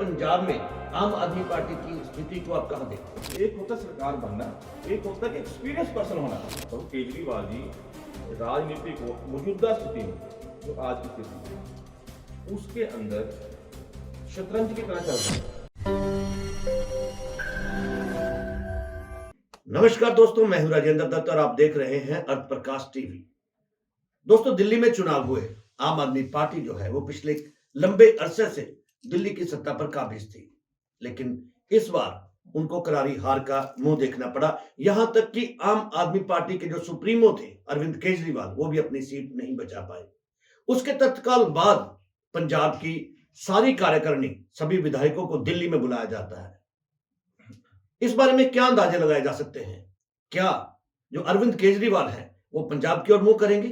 पंजाब में आम आदमी पार्टी की स्थिति को आप कहाँ देखते हैं? एक होता सरकार बनना, एक होता कि एक्सपीरियंस पर्सन होना। तो केजरीवाल जी राजनीति को मौजूदा स्थिति में जो आज की स्थिति है उसके अंदर शतरंज की तरह चल रहे हैं। नमस्कार दोस्तों, मैं हूं राजेंद्र दत्त और आप देख रहे हैं अर्थ प्रकाश टीवी। दोस्तों, दिल्ली में चुनाव हुए। आम आदमी पार्टी जो है वो पिछले लंबे अरसे से दिल्ली की सत्ता पर काबिज थी, लेकिन इस बार उनको करारी हार का मुंह देखना पड़ा। यहां तक कि आम आदमी पार्टी के जो सुप्रीमो थे अरविंद केजरीवाल, वो भी अपनी सीट नहीं बचा पाए। उसके तत्काल बाद पंजाब की सारी कार्यकारिणी, सभी विधायकों को दिल्ली में बुलाया जाता है। इस बारे में क्या अंदाजे लगाए जा सकते हैं? क्या जो अरविंद केजरीवाल हैं वो पंजाब की ओर मुंह करेंगे?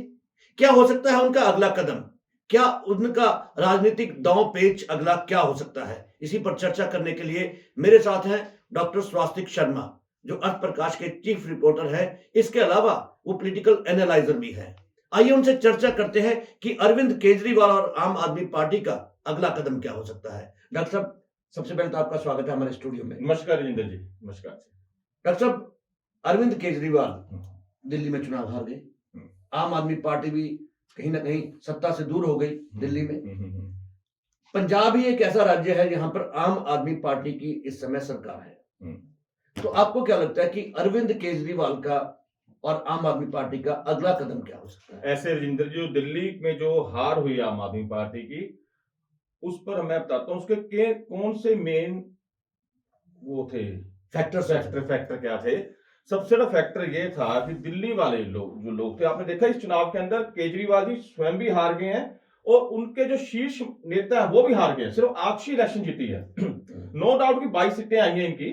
क्या हो सकता है उनका अगला कदम? क्या उनका राजनीतिक दांव पेच अगला क्या हो सकता है? इसी पर चर्चा करने के लिए मेरे साथ हैं डॉक्टर स्वास्तिक शर्मा, जो अर्थ प्रकाश के चीफ रिपोर्टर हैं। इसके अलावा वो पॉलिटिकल एनालाइजर भी हैं। आइए उनसे चर्चा करते हैं कि अरविंद केजरीवाल और आम आदमी पार्टी का अगला कदम क्या हो सकता है। डॉक्टर साहब, सबसे पहले तो आपका स्वागत है हमारे स्टूडियो में। नमस्कार राजेंद्र जी। नमस्कार। डॉक्टर साहब, अरविंद केजरीवाल दिल्ली में चुनाव हार गए। आम आदमी पार्टी भी कहीं ना कहीं सत्ता से दूर हो गई दिल्ली में। पंजाब ही एक ऐसा राज्य है जहां पर आम आदमी पार्टी की इस समय सरकार है। तो आपको क्या लगता है कि अरविंद केजरीवाल का और आम आदमी पार्टी का अगला कदम क्या हो सकता है? ऐसे राजेंद्र जी, दिल्ली में जो हार हुई आम आदमी पार्टी की, उस पर मैं बताता हूँ उसके कौन से मेन वो थे फैक्टर क्या थे। सबसे बड़ा फैक्टर ये था कि दिल्ली वाले लोग थे, आपने देखा इस चुनाव के अंदर केजरीवाल जी स्वयं भी हार गए हैं और उनके जो शीर्ष नेता है वो भी हार गए हैं। सिर्फ आखिरी इलेक्शन जीती है। नो डाउट की 22 सीटें आई हैं इनकी,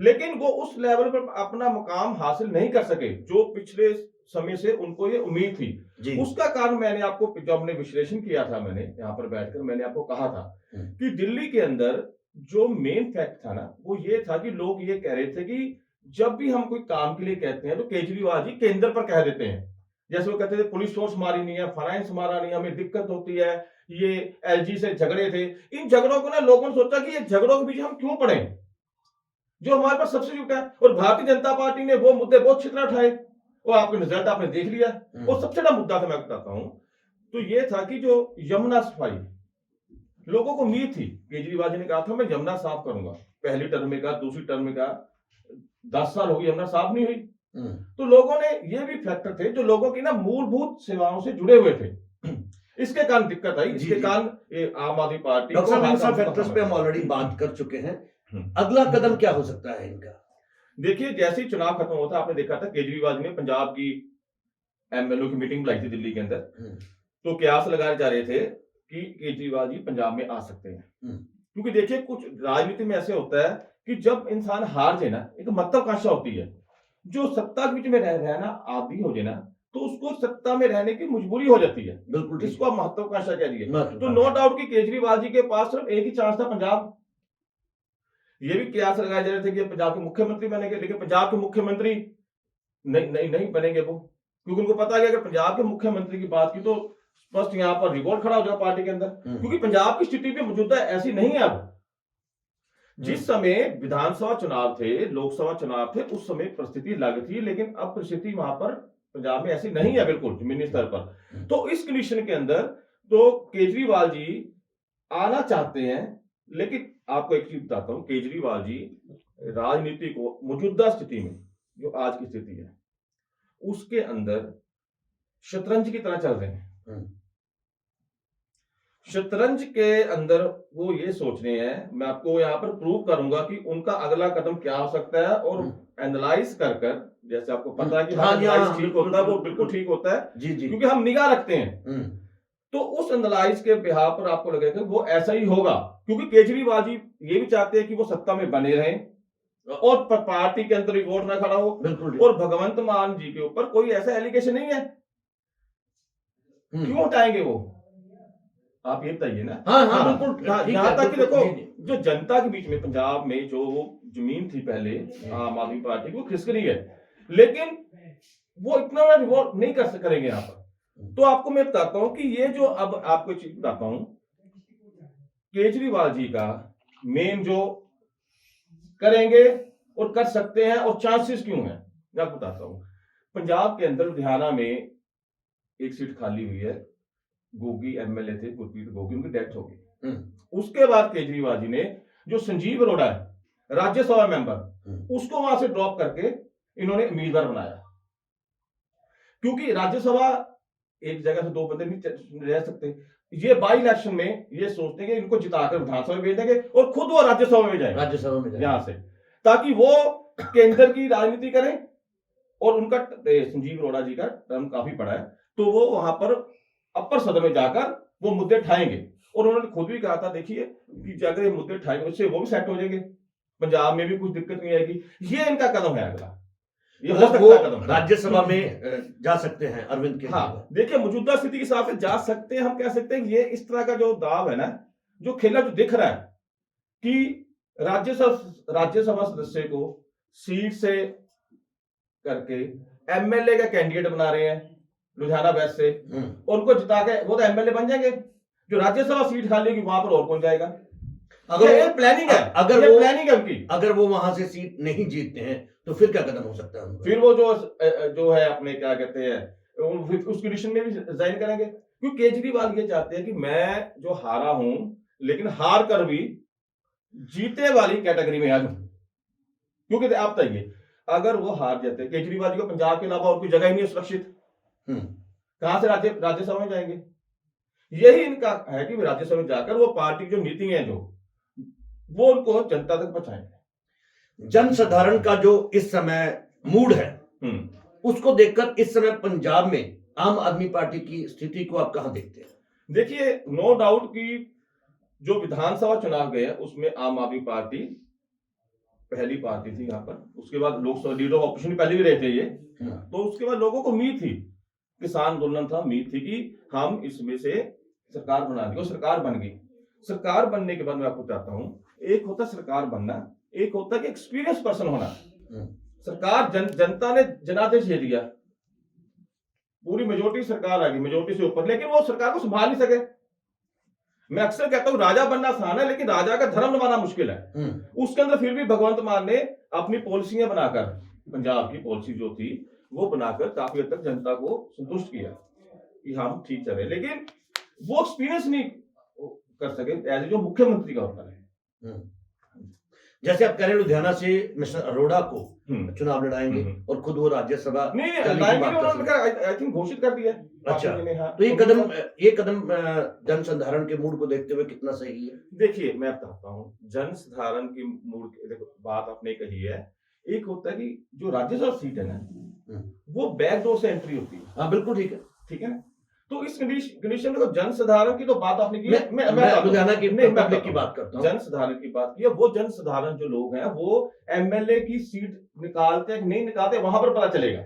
लेकिन वो उस लेवल पर अपना मुकाम हासिल नहीं कर सके जो पिछले समय से उनको ये उम्मीद थी। उसका कारण मैंने आपको, जब हमने विश्लेषण किया था, मैंने यहाँ पर बैठकर मैंने आपको कहा था कि दिल्ली के अंदर जो मेन फैक्ट था ना, वो ये था कि लोग ये कह रहे थे कि जब भी हम कोई काम के लिए कहते हैं तो केजरीवाल जी केंद्र पर कह देते हैं। जैसे वो कहते थे पुलिस फोर्स हमारी नहीं है, फाइनेंस हमारा नहीं है, हमें दिक्कत होती है, ये एलजी से झगड़े थे। इन झगड़ों को ना लोगों ने सोचा कि ये झगड़ों के बीच हम क्यों पड़े, जो हमारे पास सब्सिट्यूट है। और भारतीय जनता पार्टी ने वो मुद्दे बहुत छितरा उठाए और आपके रिजल्ट आपने देख लिया। और सबसे बड़ा मुद्दा था, मैं बताता हूं, तो ये था कि जो यमुना सफाई, लोगों को उम्मीद थी, केजरीवाल जी ने कहा था मैं यमुना साफ करूंगा। पहली टर्म में कहा, दूसरी टर्म में कहा, 10 साल हो गई यमुना साफ नहीं हुई। तो लोगों ने, ये भी फैक्टर थे जो लोगों की ना मूलभूत सेवाओं से जुड़े हुए थे, इसके कारण दिक्कत आई। इसके कारण आम आदमी पार्टी फैक्टर्स पे हम ऑलरेडी बात कर चुके हैं। अगला कदम क्या हो सकता है इनका? देखिए, जैसे ही चुनाव खत्म होता, आपने देखा था केजरीवाल जी ने पंजाब की एमएलओ की मीटिंग बुलाई थी दिल्ली के अंदर। तो कयास लगाए जा रहे थे कि केजरीवाल जी पंजाब में आ सकते हैं। क्योंकि देखिए, कुछ राजनीति में ऐसे होता है कि जब इंसान हार जाए ना, एक महत्वाकांक्षा होती है, जो सत्ता के बीच में रहना आदि हो जाए ना, तो उसको सत्ता में रहने की मजबूरी हो जाती है। बिल्कुल, इसको आप महत्वाकांक्षा कह दिए। तो नो डाउट कि केजरीवाल जी के पास सिर्फ एक ही चांस था, पंजाब। ये भी कयास लगाए जा रहे थे कि पंजाब के मुख्यमंत्री बनेंगे, लेकिन पंजाब के मुख्यमंत्री नहीं बनेंगे वो, क्योंकि उनको पता है कि अगर पंजाब के मुख्यमंत्री की बात की तो स्पष्ट यहाँ पर रिवोल्ट खड़ा हो जाएगा पार्टी के अंदर। क्योंकि पंजाब की स्थिति भी मौजूदा ऐसी नहीं है। अब जिस समय विधानसभा चुनाव थे, लोकसभा चुनाव थे, उस समय परिस्थिति अलग थी, लेकिन अब परिस्थिति वहां पर पंजाब में ऐसी नहीं है, बिल्कुल जमीनी स्तर पर। तो इस कंडीशन के अंदर तो केजरीवाल जी आना चाहते हैं, लेकिन आपको एक चीज बताता हूं, केजरीवाल जी राजनीति को मौजूदा स्थिति में, जो आज की स्थिति है, उसके अंदर शतरंज की तरह चल रहे हैं। शतरंज के अंदर वो ये सोच रहे हैं, मैं आपको यहाँ पर प्रूव करूंगा कि उनका अगला कदम क्या हो सकता है। और एनालाइज कर जैसे आपको पता है कि एनालाइज ठीक होता है, वो बिल्कुल ठीक होता है, क्योंकि हम निगाह रखते हैं। तो उस एनालाइज के बिहार पर आपको लगेगा वो ऐसा ही होगा, क्योंकि केजरीवाल जी ये भी चाहते हैं कि वो सत्ता में बने रहें और पार्टी के अंदर वोट ना खड़ा हो। और भगवंत मान जी के ऊपर कोई ऐसा एलिगेशन नहीं है, क्यों हटाएंगे वो, आप ये बताइए ना। बिल्कुल। यहाँ तक कि देखो, जो जनता के बीच में पंजाब में जो जमीन थी पहले आम आदमी पार्टी को खिसक रही है, लेकिन वो इतना रिवॉल्व नहीं करेंगे यहाँ पर। तो आपको मैं बताता हूं कि ये जो, अब आपको चीज बताता हूं, केजरीवाल जी का मेन जो करेंगे और कर सकते हैं और चांसेस क्यों हैं, मैं आपको बताता हूं। पंजाब के अंदर लुधियाना में एक सीट खाली हुई है, गोगी एमएलए थे, गुरप्रीत गोगी, उनकी डेथ हो गई। उसके बाद केजरीवाल जी ने जो संजीव अरोड़ा है राज्यसभा मेंबर, उसको वहां से ड्रॉप करके इन्होंने उम्मीदवार बनाया, क्योंकि राज्यसभा एक जगह से दो बंदे नहीं रह सकते। ये बाई इलेक्शन में ये सोचते हैं कि इनको जिताकर विधानसभा में भेज देंगे और खुद वो राज्यसभा में जाएंगे, राज्यसभा में यहां से, ताकि वो केंद्र की राजनीति करें। और उनका संजीव अरोड़ा जी का टर्म काफी बड़ा है, तो वो वहां पर अपर सदन में जाकर वो मुद्दे उठाएंगे। और उन्होंने खुद भी कहा था, देखिए कि अगर ये मुद्दे उठाएंगे उससे वो भी सेट हो जाएंगे, पंजाब में भी कुछ दिक्कत नहीं आएगी। ये इनका कदम है अगला, ये हो सकता है कदम। राज्यसभा में जा सकते हैं अरविंद केजरीवाल। हाँ, देखिए मौजूदा स्थिति के हिसाब से जा सकते हैं, हम कह सकते हैं ये इस तरह का जो दाव है ना, जो खेला जो दिख रहा है कि राज्यसभा सदस्य को सीट से करके एमएलए का कैंडिडेट बना रहे हैं लुधियाना वेस्ट से, और उनको जिता के वो तो एमएलए बन जाएंगे। जो राज्यसभा सीट खाली होगी वहां पर और कौन जाएगा? अगर ये प्लानिंग है, अगर ये वो प्लानिंग है उनकी। अगर वो वहां से सीट नहीं जीतते हैं तो फिर क्या कदम हो सकता है? फिर वो जो है अपने क्या कहते हैं उस कंडीशन में भी रिजाइन करेंगे, क्योंकि केजरीवाल ये चाहते हैं कि मैं जो हारा हूं लेकिन हार कर भी जीते वाली कैटेगरी में आ जाऊं। क्योंकि आप बताइए, अगर वो हार जाते, केजरीवाल जी को पंजाब के अलावा और कोई जगह ही नहीं है सुरक्षित, कहां से राज्यसभा में जाएंगे? यही इनका है कि राज्यसभा में जाकर वो पार्टी की जो नीति है जो वो उनको जनता तक पहुंचाएंगे। जनसाधारण का जो इस समय मूड है उसको देखकर इस समय पंजाब में आम आदमी पार्टी की स्थिति को आप कहां देखते हैं? देखिए, नो डाउट कि जो विधानसभा चुनाव गए उसमें आम आदमी पार्टी पहली पार्टी थी यहाँ पर। उसके बाद लोकसभा लीडर ऑफ ऑपोजिशन पहले भी रहे थे ये, तो उसके बाद लोगों को उम्मीद थी, किसान आंदोलन था, उम्मीद थी कि हम इसमें से सरकार बना देंगे, और सरकार बन गई। सरकार बनने के बाद मैं आपको बताता हूं, एक होता सरकार बनना, एक होता है कि एक्सपीरियंस पर्सन होना। सरकार जनता ने जनादेश दे दिया, पूरी मेजोरिटी सरकार आ गई, मेजोरिटी से ऊपर, लेकिन वो सरकार को संभाल नहीं सके। मैं अक्सर कहता हूं राजा बनना आसान है लेकिन राजा का धर्म निभाना मुश्किल है। उसके अंदर फिर भी भगवंत मान ने अपनी पॉलिसियां बनाकर, पंजाब की पॉलिसी जो थी वो बनाकर काफी हद तक जनता को संतुष्ट किया कि हम ठीक चल रहे, लेकिन वो एक्सपीरियंस नहीं कर सके एज जो मुख्यमंत्री का होता है। जैसे आप कह रहे हैं लुधियाना से मिस्टर अरोड़ा को चुनाव लड़ाएंगे और खुद वो राज्यसभा आई थिंक घोषित कर दिया। अच्छा, तो ये कदम जनसाधारण के मूड को देखते हुए कितना सही है? देखिए, मैं बताता हूँ, जनसाधारण की मूड, देखो बात आपने कही है, एक होता है कि जो राज्यसभा सीट है ना वो बैकडोर से एंट्री होती है। हाँ बिल्कुल ठीक है, ठीक है ना। तो इस कंडीशन में जनसाधारण की तो बात आपने की, मैं लुधियाना की पब्लिक की बात करता हूं, जनसाधारण की बात की है। वो जनसाधारण जो लोग हैं वो एमएलए की सीट निकालते हैं कि नहीं निकालते वहां पर पता चलेगा,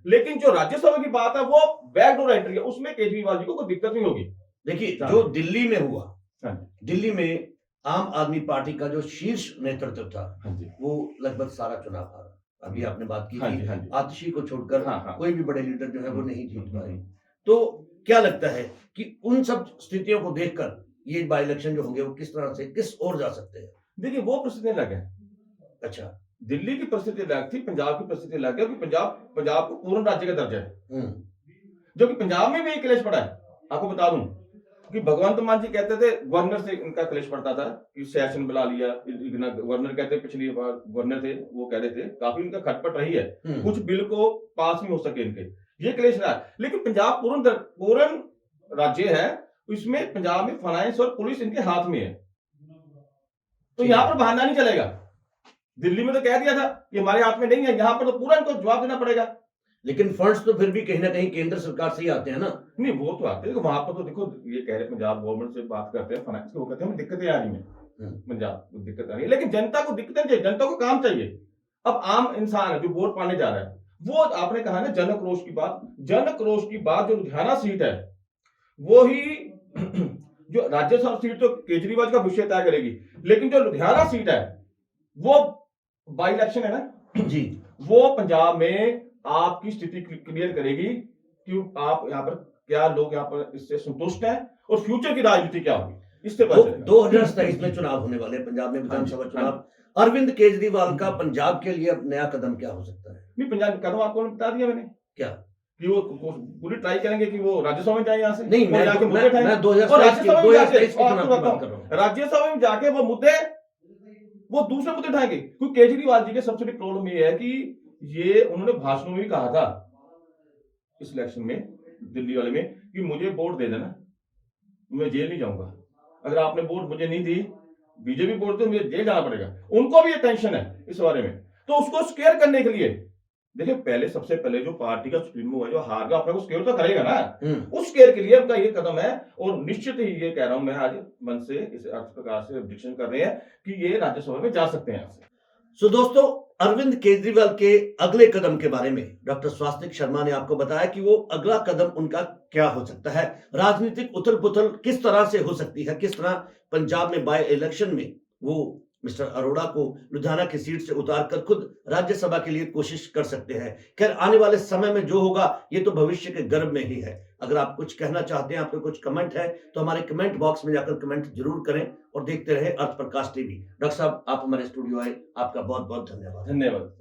लेकिन जो राज्यसभा की बात है वो बैकडोर एंट्री है, उसमें केजरीवाल जी को कोई दिक्कत नहीं होगी। देखिए जो दिल्ली में हुआ, दिल्ली में आम आदमी पार्टी का जो शीर्ष नेतृत्व था वो लगभग सारा चुनाव हारा। अभी आपने बात की आतिशी को छोड़कर कोई भी बड़े लीडर जो है वो नहीं जीत पाए। तो क्या लगता है कि उन सब स्थितियों को देखकर ये बाई इलेक्शन जो होंगे वो किस तरह से किस ओर जा सकते हैं? देखिए, वो परिस्थितियां अलग है। अच्छा, दिल्ली की परिस्थिति अलग थी, पंजाब की परिस्थिति अलग है, क्योंकि पंजाब को पूर्ण राज्य का दर्जा है, जो कि पंजाब में भी एक क्लेश पड़ा है। आपको बता दूं कि भगवंत मान जी कहते थे गवर्नर से इनका क्लेश पड़ता था कि सेशन बुला लिया, गवर्नर कहते पिछली बार गवर्नर थे वो कह रहे थे, काफी इनका खटपट रही है, कुछ बिल को पास नहीं हो सके इनके, ये क्लेश रहा। लेकिन पंजाब पूर्ण राज्य है, इसमें पंजाब में फाइनेंस और पुलिस इनके हाथ में है, तो यहां पर बहाना नहीं चलेगा। दिल्ली में तो कह दिया था कि हमारे हाथ में नहीं है, यहां पर तो पूरा इनको जवाब देना पड़ेगा। लेकिन फंड्स तो फिर भी कहीं ना कहीं केंद्र सरकार से ही आते हैं ना? नहीं, वो तो आते हैं, वहां पर तो देखो ये कह रहे पंजाब गवर्नमेंट से बात करते हैं फाइनेंस को, वो कहते हैं दिक्कतें आ रही है, पंजाब को दिक्कत आ रही है, लेकिन जनता को दिक्कतें चाहिए, जनता को काम चाहिए। अब आम इंसान है जो वोट पाने जा रहा है, वो आपने कहा ना जन आक्रोश की बात, जन आक्रोश की बात जो लुधियाना सीट है वो ही जो राज्यसभा सीट तो केजरीवाल का विषय तय करेगी, लेकिन जो लुधियाना सीट है वो बाई इलेक्शन है ना जी, वो पंजाब में आपकी स्थिति क्लियर करेगी कि आप यहाँ पर क्या लोग यहाँ पर इससे संतुष्ट हैं और फ्यूचर की राजनीति क्या होगी। इससे पता चलेगा। 2027 में चुनाव होने वाले हैं, पंजाब में विधानसभा हाँ जी। चुनाव। अरविंद केजरीवाल का पंजाब के लिए अब नया कदम क्या हो सकता है? नहीं, पंजाब कदम आपको बता दिया मैंने क्या? कि वो पूरी ट्राई करेंगे कि वो राज्यसभा में जाए यहाँ से। नहीं, और मैं जाके तो मुद्दे मैं उठाएं। मैं और 2027 की राज्यसभा में जाके 2023 की और चुनाव आपको की बात बताऊं, कर रहा हूँ। राज्यसभा में जाके वो मुद्दे, वो दूसरे मुद्दे उठाएंगे। क्योंकि केजरीवाल जी के सबसे बड़ी प्रॉब्लम ये है कि ये उन्होंने भाषणों में भी कहा था इस इलेक्शन में, दिल्ली वाले में, कि मुझे वोट दे देना, मैं जेल नहीं जाऊंगा। अगर आपने वोट मुझे नहीं दी, बीजेपी वोट दे, मुझे जेल जाना पड़ेगा। उनको भी ये टेंशन है इस बारे में। तो उसको स्केयर करने के लिए, देखिए पहले सबसे पहले जो पार्टी का सुप्रीमो है, जो हार गया, अपने को स्केयर तो करेगा ना। उस स्केयर के लिए उनका ये कदम है। और निश्चित ही ये कह रहा हूं मैं आज मन से, इस प्रकार से प्रेडिक्शन कर रहे हैं कि ये राज्यसभा में जा सकते हैं यहाँ से। सो दोस्तों, अरविंद केजरीवाल के अगले कदम के बारे में डॉक्टर स्वास्तिक शर्मा ने आपको बताया कि वो अगला कदम उनका क्या हो सकता है। राजनीतिक उथल पुथल किस तरह से हो सकती है, किस तरह पंजाब में बाय इलेक्शन में वो मिस्टर अरोड़ा को लुधियाना की सीट से उतारकर खुद राज्यसभा के लिए कोशिश कर सकते हैं। खैर, आने वाले समय में जो होगा ये तो भविष्य के गर्भ में ही है। अगर आप कुछ कहना चाहते हैं, आपके कुछ कमेंट है, तो हमारे कमेंट बॉक्स में जाकर कमेंट जरूर करें और देखते रहे अर्थ प्रकाश टीवी। डॉक्टर साहब, आप हमारे स्टूडियो आए, आपका बहुत बहुत धन्यवाद। धन्यवाद।